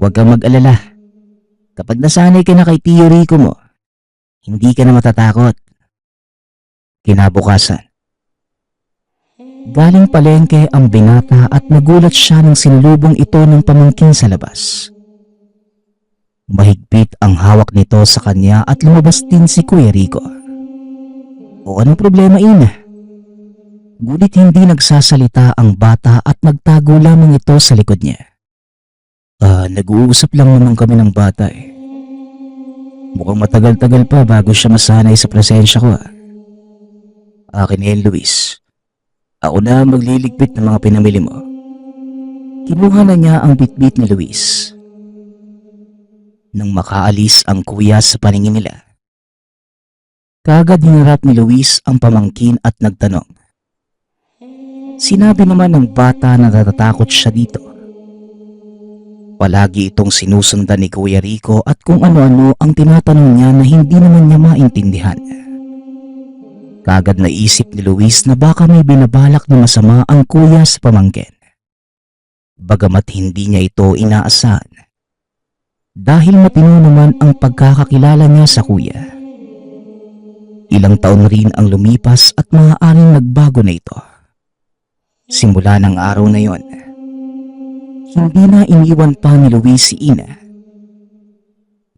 Huwag kang mag-alala. Kapag nasanay ka na kay Tio Rico mo, hindi ka na matatakot. Kinabukasan, galing palengke ang binata at nagulat siya nang sinulubong ito ng pamangkin sa labas. Mahigpit ang hawak nito sa kanya at lumabas din si Kuya Rico. O anong problema, Ina? Ngunit hindi nagsasalita ang bata at nagtago lamang ito sa likod niya. Nag-uusap lang naman kami ng bata eh. Mukhang matagal-tagal pa bago siya masanay sa presensya ko. Akin yan, Luis. Ako na magliligpit ng mga pinamili mo. Kinuha na niya ang bitbit ni Luis. Nang makaalis ang kuya sa paningin nila, kagad hinarap ni Luis ang pamangkin at nagtanong. Sinabi naman ng bata na natatakot siya dito. Palagi itong sinusundan ni Kuya Rico at kung ano-ano ang tinatanong niya na hindi naman niya maintindihan. Kagad naisip ni Luis na baka may binabalak na masama ang kuya sa pamangkin. Bagamat hindi niya ito inaasahan. Dahil matino naman ang pagkakakilala niya sa kuya. Ilang taon rin ang lumipas at maaaring nagbago na ito. Simula ng araw na yon, hindi na iniwan pa ni Luis si Ina.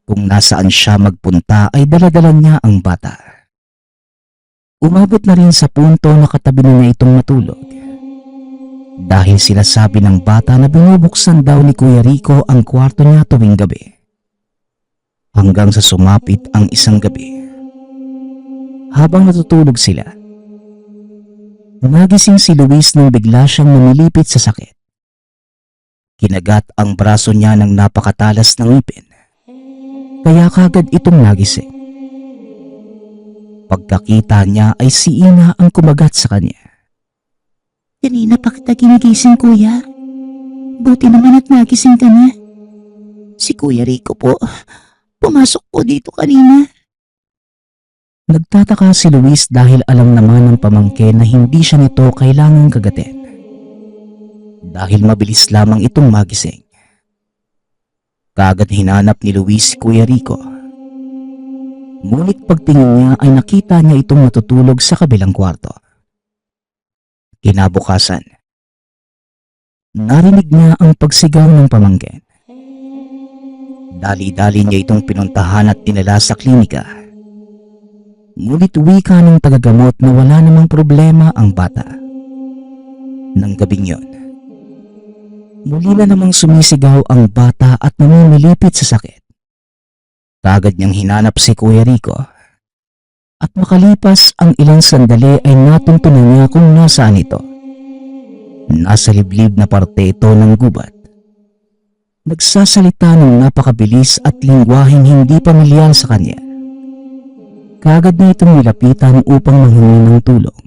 Kung nasaan siya magpunta ay daladala niya ang bata. Umabot na rin sa punto na katabi na niya itong matulog. Dahil sinasabi ng bata na binubuksan daw ni Kuya Rico ang kwarto niya tuwing gabi. Hanggang sa sumapit ang isang gabi. Habang natutulog sila, nagising si Luis nang bigla siyang namilipit sa sakit. Kinagat ang braso niya ng napakatalas ng ngipin. Kaya kagad itong nagising. Pagkakita niya ay si Ina ang kumagat sa kanya. Kanina pa kita ginigising, kuya. Buti naman at nagising ka na. Si Kuya Rico po, pumasok po dito kanina. Nagtataka si Luis dahil alam naman ng pamangkin na hindi siya nito kailangang kagatin. Dahil mabilis lamang itong magising. Kaagad hinanap ni Luis si Kuya Rico. Ngunit pagtingin niya ay nakita niya itong natutulog sa kabilang kwarto. Kinabukasan, narinig niya ang pagsigaw ng pamangkin. Dali-dali niya itong pinuntahan at dinala sa klinika. Ngunit wika ng tagagamot na wala namang problema ang bata. Nang gabing yun, muli na namang sumisigaw ang bata at namimilipit sa sakit. Kaagad niyang hinanap si Kuya Rico. At makalipas ang ilang sandali ay natuntunan niya kung nasaan ito. Nasa liblib na parte ito ng gubat. Nagsasalita ng napakabilis at lingwaheng hindi pamilyar sa kanya. Kaagad na itong nilapitan upang manghingi ng tulong.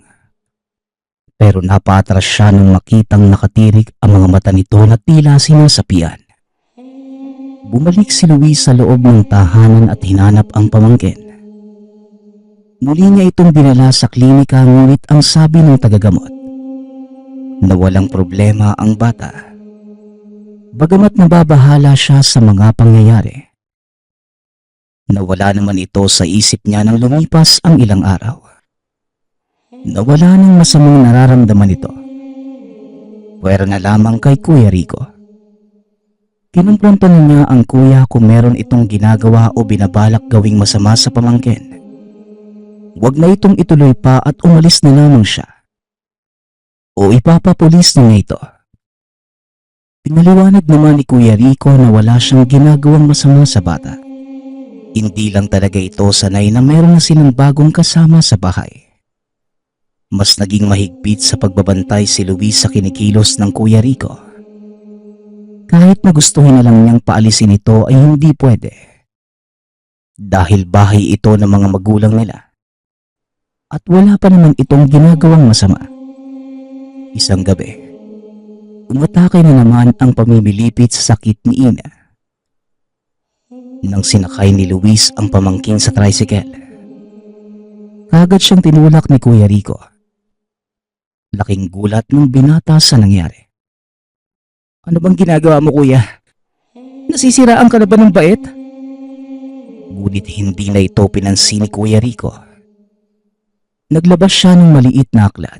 Pero napatras siya nung makitang nakatirik ang mga mata nito na tila sinasapian. Bumalik si Luis sa loob ng tahanan at hinanap ang pamangkin. Muli niya itong dinala sa klinika ngunit ang sabi ng tagagamot na walang problema ang bata. Bagamat nababahala siya sa mga pangyayari, nawala naman ito sa isip niya nang lumipas ang ilang araw. Nawala ng masamang nararamdaman ito. Pwera na lamang kay Kuya Rico. Kinumpronta niya ang kuya kung meron itong ginagawa o binabalak gawing masama sa pamangkin. Huwag na itong ituloy pa at umalis na lamang siya. O ipapapulis na niya ito. Pinaliwanag naman ni Kuya Rico na wala siyang ginagawang masama sa bata. Hindi lang talaga ito sanay na meron na silang bagong kasama sa bahay. Mas naging mahigpit sa pagbabantay si Luis sa kinikilos ng Kuya Rico. Kahit na gustuhin na lang niyang paalisin ito ay hindi pwede. Dahil bahay ito ng mga magulang nila. At wala pa naman itong ginagawang masama. Isang gabi, umatake na naman ang pamimilipit sa sakit ni Ina. Nang sinakay ni Luis ang pamangkin sa tricycle, kaagad siyang tinulak ni Kuya Rico. Laking gulat ng binata sa nangyari. Ano bang ginagawa mo, kuya? Nasisiraan ka na ba ng bait? Ngunit hindi na ito pinansin ni Kuya Rico. Naglabas siya ng maliit na aklat.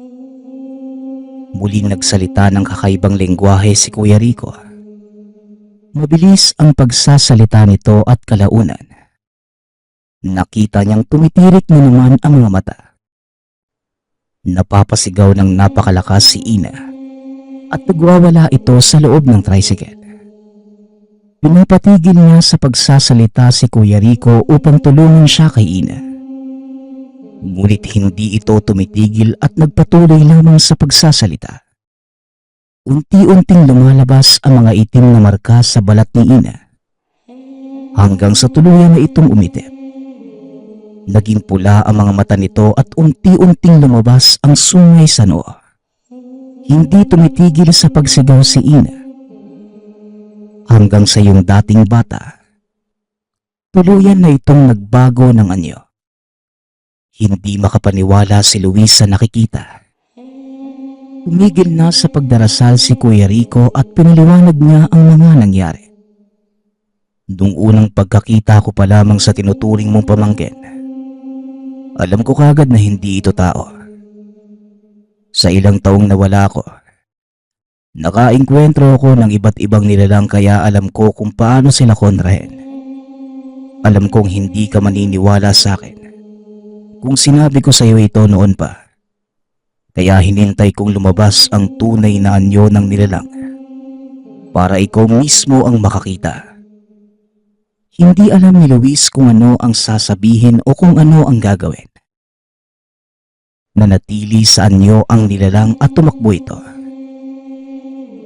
Muling nagsalita ng kakaibang lengguwahe si Kuya Rico. Mabilis ang pagsasalita nito at kalaunan. Nakita niyang tumitirik na naman ang mga mata. Napapasigaw ng napakalakas si Ina at nagwawala ito sa loob ng tricycle. Pinapatigil niya sa pagsasalita si Kuya Rico upang tulungan siya kay Ina. Ngunit hindi ito tumitigil at nagpatuloy lamang sa pagsasalita. Unti-unting lumalabas ang mga itim na marka sa balat ni Ina hanggang sa tuluyan na itong umitip. Naging pula ang mga mata nito at unti-unting lumabas ang sungay sa noo. Hindi tumitigil sa pagsigaw si Ina. Hanggang sa yung dating bata, tuluyan na itong nagbago ng anyo. Hindi makapaniwala si Luis sa nakikita. Tumigil na sa pagdarasal si Kuya Rico at pinaliwanag niya ang mga nangyari. Nung unang pagkakita ko pa lamang sa tinuturing mong pamangkin, alam ko kagad na hindi ito tao. Sa ilang taong nawala ko, nakaengkwentro ako ng iba't ibang nilalang kaya alam ko kung paano sila kontrahin. Alam kong hindi ka maniniwala sa akin kung sinabi ko sa iyo ito noon pa. Kaya hinintay kong lumabas ang tunay na anyo ng nilalang para ikaw mismo ang makakita. Hindi alam ni Luis kung ano ang sasabihin o kung ano ang gagawin. Nanatili sa anyo ang nilalang at tumakbo ito.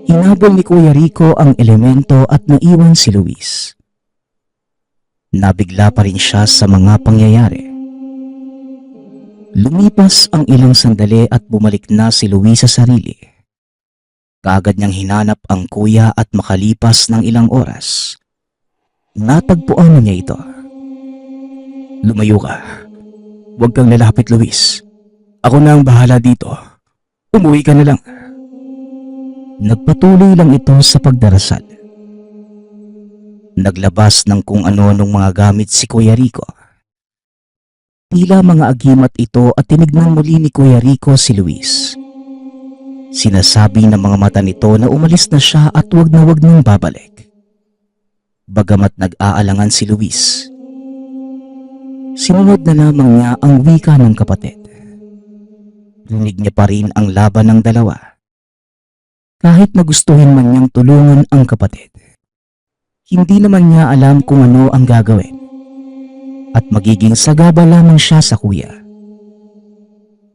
Hinabol ni Kuya Rico ang elemento at naiwan si Luis. Nabigla pa rin siya sa mga pangyayari. Lumipas ang ilang sandali at bumalik na si Luis sa sarili. Kaagad niyang hinanap ang kuya at makalipas ng ilang oras, natagpuan na niya ito. Lumayo ka. Huwag kang lalapit, Luis. Ako na ang bahala dito. Umuwi ka na lang. Nagpatuloy lang ito sa pagdarasal. Naglabas ng kung ano-anong mga gamit si Kuya Rico. Tila mga agimat ito at tinignan muli ni Kuya Rico si Luis. Sinasabi ng mga mata nito na umalis na siya at wag nang babalik. Bagamat nag-aalangan si Luis, sinunod na lamang niya ang wika ng kapatid. Rinig niya pa rin ang laban ng dalawa. Kahit nagustuhin man niyang tulungan ang kapatid, hindi naman niya alam kung ano ang gagawin at magiging sagaba lamang siya sa kuya.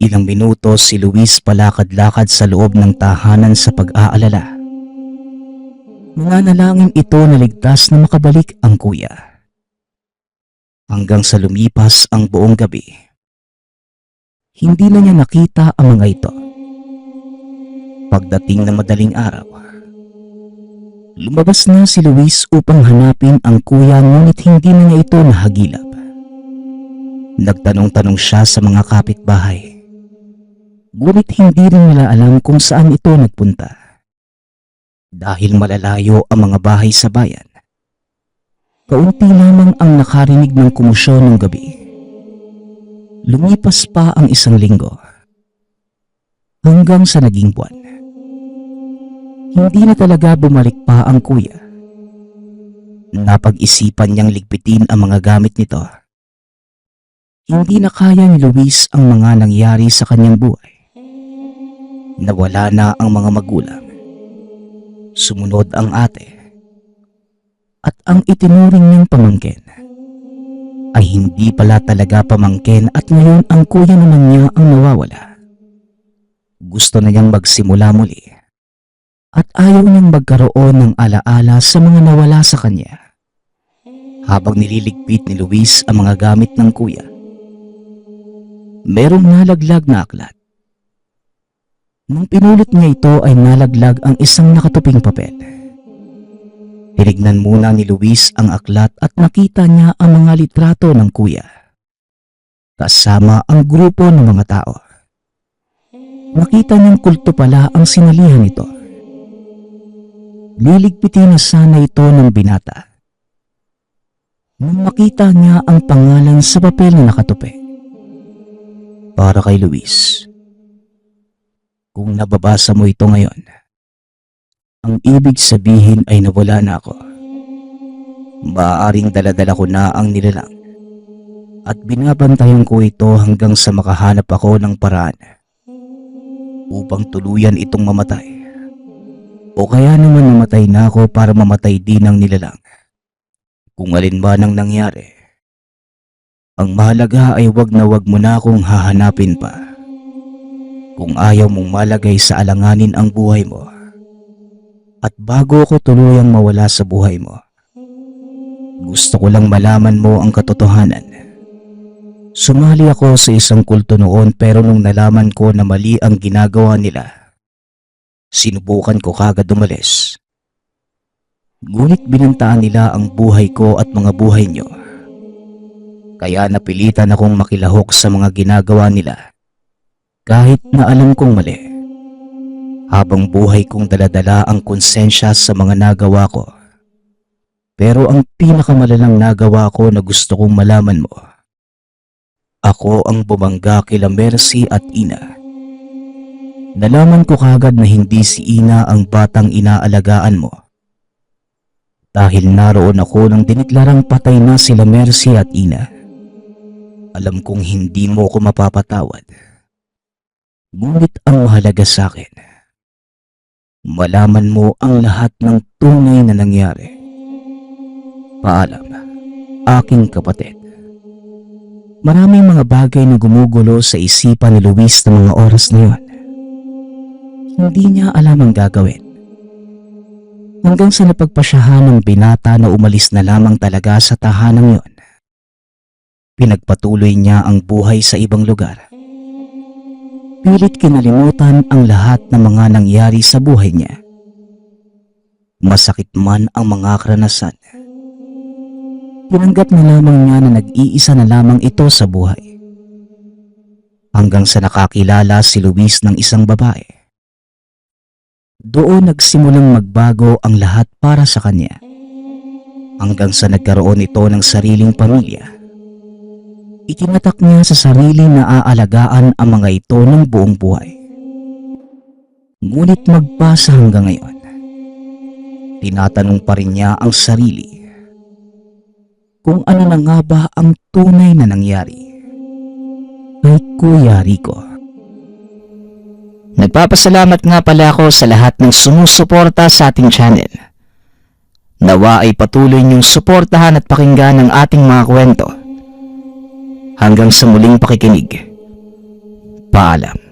Ilang minuto si Luis palakad-lakad sa loob ng tahanan sa pag-aalala. Nananalangin ito na ligtas na makabalik ang kuya. Hanggang sa lumipas ang buong gabi, hindi na niya nakita ang mga ito. Pagdating ng madaling araw, lumabas na si Luis upang hanapin ang kuya ngunit hindi na niya ito nahagilap. Nagtanong-tanong siya sa mga kapitbahay. Ngunit hindi rin nila alam kung saan ito nagpunta. Dahil malalayo ang mga bahay sa bayan, kaunti lamang ang nakarinig ng kumusyon ng gabi. Lumipas pa ang isang linggo, hanggang sa naging buwan. Hindi na talaga bumalik pa ang kuya. Napag-isipan niyang ligpitin ang mga gamit nito. Hindi na kaya ni Luis ang mga nangyari sa kanyang buhay. Nawala na ang mga magulang. Sumunod ang ate. At ang itinuring niyang pamangkin ay hindi pala talaga pamangkin at ngayon ang kuya naman niya ang nawawala. Gusto na niyang magsimula muli at ayaw niyang magkaroon ng alaala sa mga nawala sa kanya. Habang nililigpit ni Luis ang mga gamit ng kuya, merong nalaglag na aklat. Nung pinulot niya ito ay nalaglag ang isang nakatuping papel. Tinignan muna ni Luis ang aklat at nakita niya ang mga litrato ng kuya, kasama ang grupo ng mga tao. Nakita niyang kulto pala ang sinalihan nito. Liligpitin na sana ito ng binata. Nung makita niya ang pangalan sa papel na nakatupi, para kay Luis. Kung nababasa mo ito ngayon, ang ibig sabihin ay nawala na ako. Maaaring daladala ko na ang nilalang at binabantayan ko ito hanggang sa makahanap ako ng paraan upang tuluyan itong mamatay. O kaya naman namatay na ako para mamatay din ang nilalang. Kung alin man ang nangyari, ang mahalaga ay wag na wag mo na akong hahanapin pa. Kung ayaw mong malagay sa alanganin ang buhay mo, at bago ko tuluyang mawala sa buhay mo, gusto ko lang malaman mo ang katotohanan. Sumali ako sa isang kulto noon pero nung nalaman ko na mali ang ginagawa nila, sinubukan ko kagad umalis. Ngunit binantaan nila ang buhay ko at mga buhay nyo. Kaya napilitan akong makilahok sa mga ginagawa nila. Kahit na alam kong mali, habang buhay kong daladala ang konsensya sa mga nagawa ko. Pero ang pinakamalalang nagawa ko na gusto kong malaman mo, ako ang bumangga kila Mercy at Ina. Nalaman ko kagad na hindi si Ina ang batang inaalagaan mo. Dahil naroon ako nang diniklarang patay na sila Mercy at Ina. Alam kong hindi mo ko mapapatawad. Ngunit ang mahalaga sa akin, malaman mo ang lahat ng tunay na nangyari. Paalam, aking kapatid. Maraming mga bagay na gumugulo sa isipan ni Luis ng mga oras na yun. Hindi niya alam ang gagawin. Hanggang sa napagpasyahan ng binata na umalis na lamang talaga sa tahanang yon. Pinagpatuloy niya ang buhay sa ibang lugar. Pilit kinalimutan ang lahat ng mga nangyari sa buhay niya. masakit man ang mga karanasan. Tinanggap na lamang niya na nag-iisa na lamang ito sa buhay. Hanggang sa nakakilala si Luis ng isang babae. Doon nagsimulang magbago ang lahat para sa kanya. Hanggang sa nagkaroon ito ng sariling pamilya. Itinatak niya sa sarili na aalagaan ang mga ito ng buong buhay. Ngunit magpasa hanggang ngayon, tinatanong pa rin niya ang sarili kung ano na nga ba ang tunay na nangyari kay Kuya Rico. Nagpapasalamat nga pala ako sa lahat ng sumusuporta sa ating channel. Nawa ay patuloy niyong suportahan at pakinggan ang ating mga kwento. Hanggang sa muling pakikinig. Paalam.